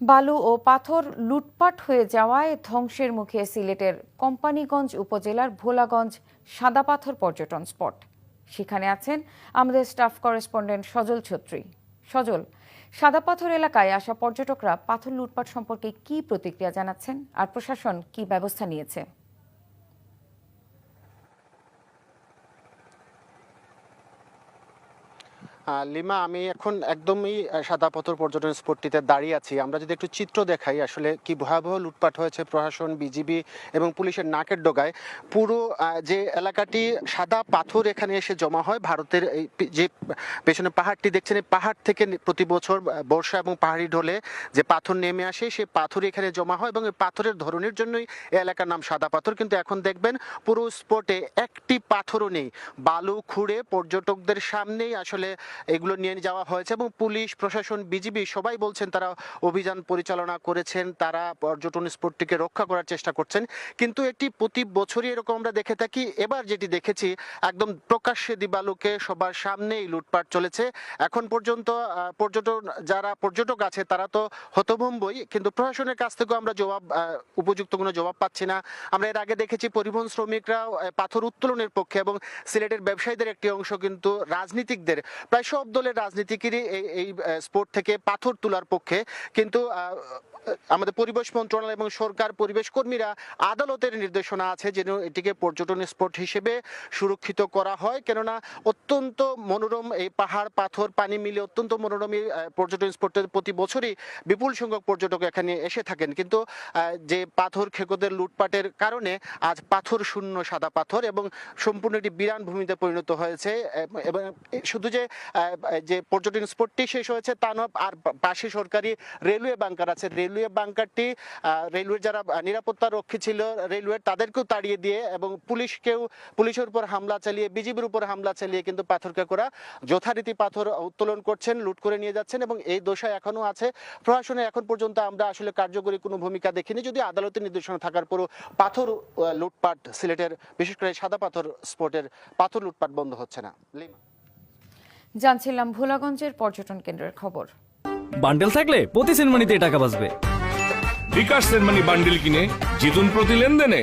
বালু ও পাথর লুটপাট হয়ে যাওয়ায় ধ্বংসের মুখে সিলেটের কোম্পানীগঞ্জ উপজেলার ভোলাগঞ্জ সাদা পাথর পর্যটন স্পট। সেখানে আছেন আমাদের স্টাফ করেসপন্ডেন্ট সজল ছত্রী। সজল, সাদা পাথর এলাকায় আসা পর্যটকরা পাথর লুটপাট সম্পর্কে কি প্রতিক্রিয়া জানাচ্ছেন আর প্রশাসন কি ব্যবস্থা নিয়েছে? লিমা, আমি এখন একদমই সাদা পাথর পর্যটন স্পটটিতে দাঁড়িয়ে আছি। আমরা যদি একটু চিত্র দেখাই, আসলে কি ভয়াবহ লুটপাট হয়েছে প্রশাসন, বিজিবি এবং পুলিশের নাকের ডগায়। পুরো যে এলাকাটি সাদা পাথর এখানে এসে জমা হয়, ভারতের এই যে পেছনে পাহাড়টি দেখছেন, এই পাহাড় থেকে প্রতি বছর বর্ষা এবং পাহাড়ি ঢলে যে পাথর নেমে আসে, সেই পাথর এখানে জমা হয় এবং এই পাথরের ধরনের জন্যই এই এলাকার নাম সাদা পাথর। কিন্তু এখন দেখবেন পুরো স্পটে একটি পাথরও নেই। বালু খুঁড়ে পর্যটকদের সামনেই আসলে এগুলো নিয়ে যাওয়া হয়েছে এবং পুলিশ, প্রশাসন, বিজিবি সবাই বলছেন তারা অভিযান পরিচালনা করেছেন, তারা পর্যটন স্পটটিকে রক্ষা করার চেষ্টা করছেন। কিন্তু এটি প্রতি বছরই এরকম আমরা দেখে থাকি। এবার যেটি দেখেছি, একদম প্রকাশ্যে দিবালোকে সবার সামনেই লুটপাট চলেছে। এখন পর্যন্ত যারা পর্যটক আছে তারা তো হতভম্বই, কিন্তু প্রশাসনের কাছ থেকেও আমরা উপযুক্ত কোনো জবাব পাচ্ছি না। আমরা এর আগে দেখেছি পরিবহন শ্রমিকরা পাথর উত্তোলনের পক্ষে এবং সিলেটের ব্যবসায়ীদের একটি অংশ কিন্তু রাজনীতিকদের, প্রায় সব দলের রাজনীতিকেরই এই স্পোর্ট থেকে পাথর তোলার পক্ষে। কিন্তু আমাদের পরিবেশ মন্ত্রণালয় এবং সরকার, পরিবেশ কর্মীরা, আদালতের নির্দেশনা আছে যেন এটিকে পর্যটন স্পট হিসেবে সুরক্ষিত করা হয়। কেননা অত্যন্ত মনোরম এই পাহাড়, পাথর, পানি মিলে অত্যন্ত মনোরম এই পর্যটন স্পটের প্রতি বছরই বিপুল সংখ্যক পর্যটক এখানে এসে থাকেন। কিন্তু যে পাথর খেকোদের লুটপাটের কারণে আজ পাথর শূন্য সাদা পাথর এবং সম্পূর্ণ একটি বিরান ভূমিতে পরিণত হয়েছে। এবং শুধু যে পর্যটন স্পটটি শেষ হয়েছে তা নয়, আর পাশে সরকারি রেলওয়ে বাংকার আছে। রেলওয়ে বাংকারটি রেলওয়ের যারা নিরাপত্তা রক্ষী ছিল রেলওয়ের, তাদেরকেও তাড়িয়ে দিয়ে এবং পুলিশের উপর হামলা চালিয়ে, বিজিবির উপর হামলা চালিয়ে কিন্তু পাথরকে করা যথারীতি পাথর উত্তোলন করছেন, লুট করে নিয়ে যাচ্ছেন এবং এই দোষা এখনো আছে। প্রশাসনে এখন পর্যন্ত আমরা আসলে কার্যকরী কোনো ভূমিকা দেখিনি, যদি আদালতের নির্দেশনা থাকার পরও পাথর লুটপাট, সিলেটের বিশেষ করে সাদা পাথর স্পটের পাথর লুটপাট বন্ধ হচ্ছে না। জানছিলাম ভোলাগঞ্জের পর্যটন কেন্দ্রের খবর। বান্ডেল থাকলে প্রতি সেনমানিতে টাকা বাঁচবে। বিকাশ সেনমানি বান্ডেল কিনে জিতুন প্রতি লেনদেনে।